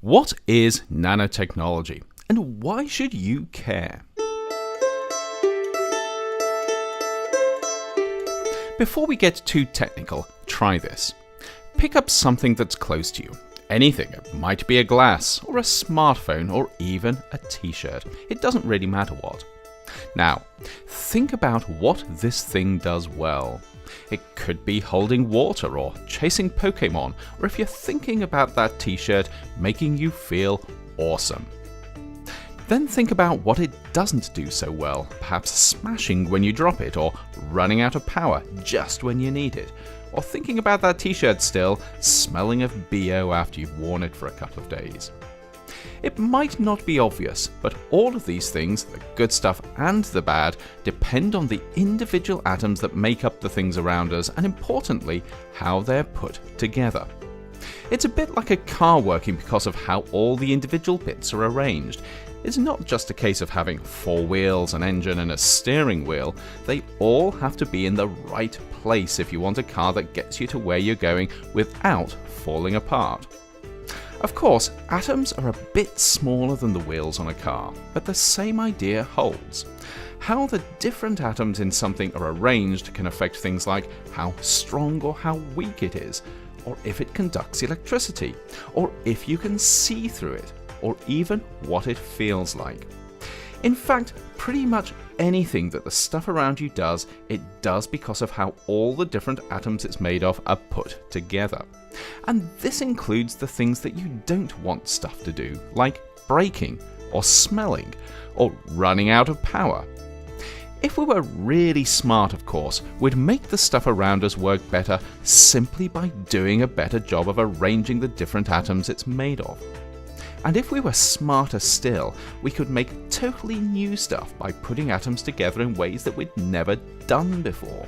What is nanotechnology, and why should you care? Before we get too technical, try this. Pick up something that's close to you. Anything. It might be a glass, or a smartphone, or even a t-shirt. It doesn't really matter what. Now, think about what this thing does well. It could be holding water or chasing Pokemon, or if you're thinking about that t-shirt, making you feel awesome. Then think about what it doesn't do so well, perhaps smashing when you drop it, or running out of power just when you need it, or thinking about that t-shirt still, smelling of BO after you've worn it for a couple of days. It might not be obvious, but all of these things, the good stuff and the bad, depend on the individual atoms that make up the things around us, and importantly, how they're put together. It's a bit like a car working because of how all the individual bits are arranged. It's not just a case of having 4 wheels, an engine and a steering wheel. They all have to be in the right place if you want a car that gets you to where you're going without falling apart. Of course, atoms are a bit smaller than the wheels on a car, but the same idea holds. How the different atoms in something are arranged can affect things like how strong or how weak it is, or if it conducts electricity, or if you can see through it, or even what it feels like. In fact, pretty much anything that the stuff around you does, it does because of how all the different atoms it's made of are put together. And this includes the things that you don't want stuff to do, like breaking, or smelling, or running out of power. If we were really smart, of course, we'd make the stuff around us work better simply by doing a better job of arranging the different atoms it's made of. And if we were smarter still, we could make totally new stuff by putting atoms together in ways that we'd never done before.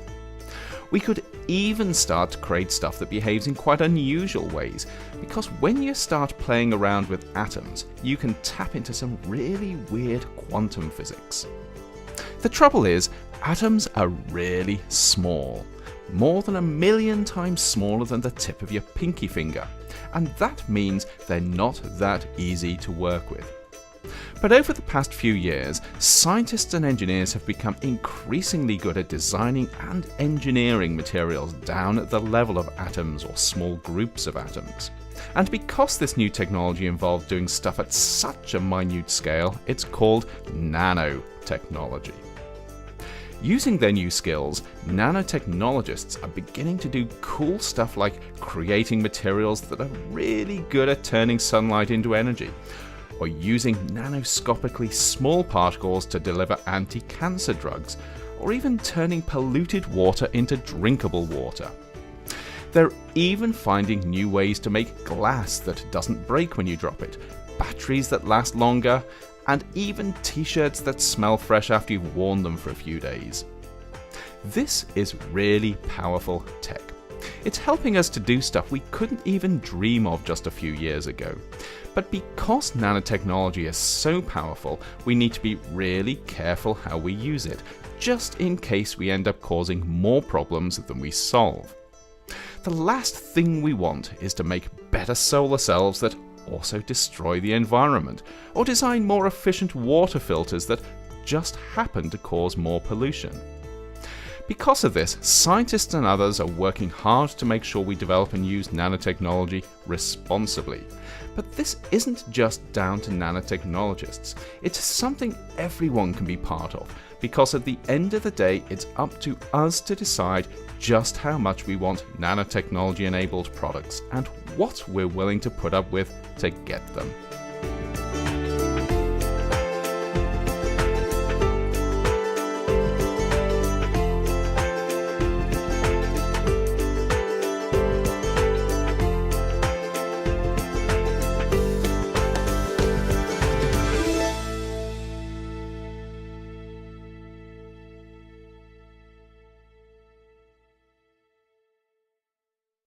We could even start to create stuff that behaves in quite unusual ways, because when you start playing around with atoms, you can tap into some really weird quantum physics. The trouble is, atoms are really small, more than 1,000,000 times smaller than the tip of your pinky finger, and that means they're not that easy to work with. But over the past few years, scientists and engineers have become increasingly good at designing and engineering materials down at the level of atoms or small groups of atoms. And because this new technology involved doing stuff at such a minute scale, it's called nanotechnology. Using their new skills, nanotechnologists are beginning to do cool stuff like creating materials that are really good at turning sunlight into energy, or using nanoscopically small particles to deliver anti-cancer drugs, or even turning polluted water into drinkable water. They're even finding new ways to make glass that doesn't break when you drop it, batteries that last longer, and even t-shirts that smell fresh after you've worn them for a few days. This is really powerful tech. It's helping us to do stuff we couldn't even dream of just a few years ago. But because nanotechnology is so powerful, we need to be really careful how we use it, just in case we end up causing more problems than we solve. The last thing we want is to make better solar cells that also destroy the environment, or design more efficient water filters that just happen to cause more pollution. Because of this, scientists and others are working hard to make sure we develop and use nanotechnology responsibly. But this isn't just down to nanotechnologists. It's something everyone can be part of, because at the end of the day, it's up to us to decide just how much we want nanotechnology-enabled products and what we're willing to put up with to get them.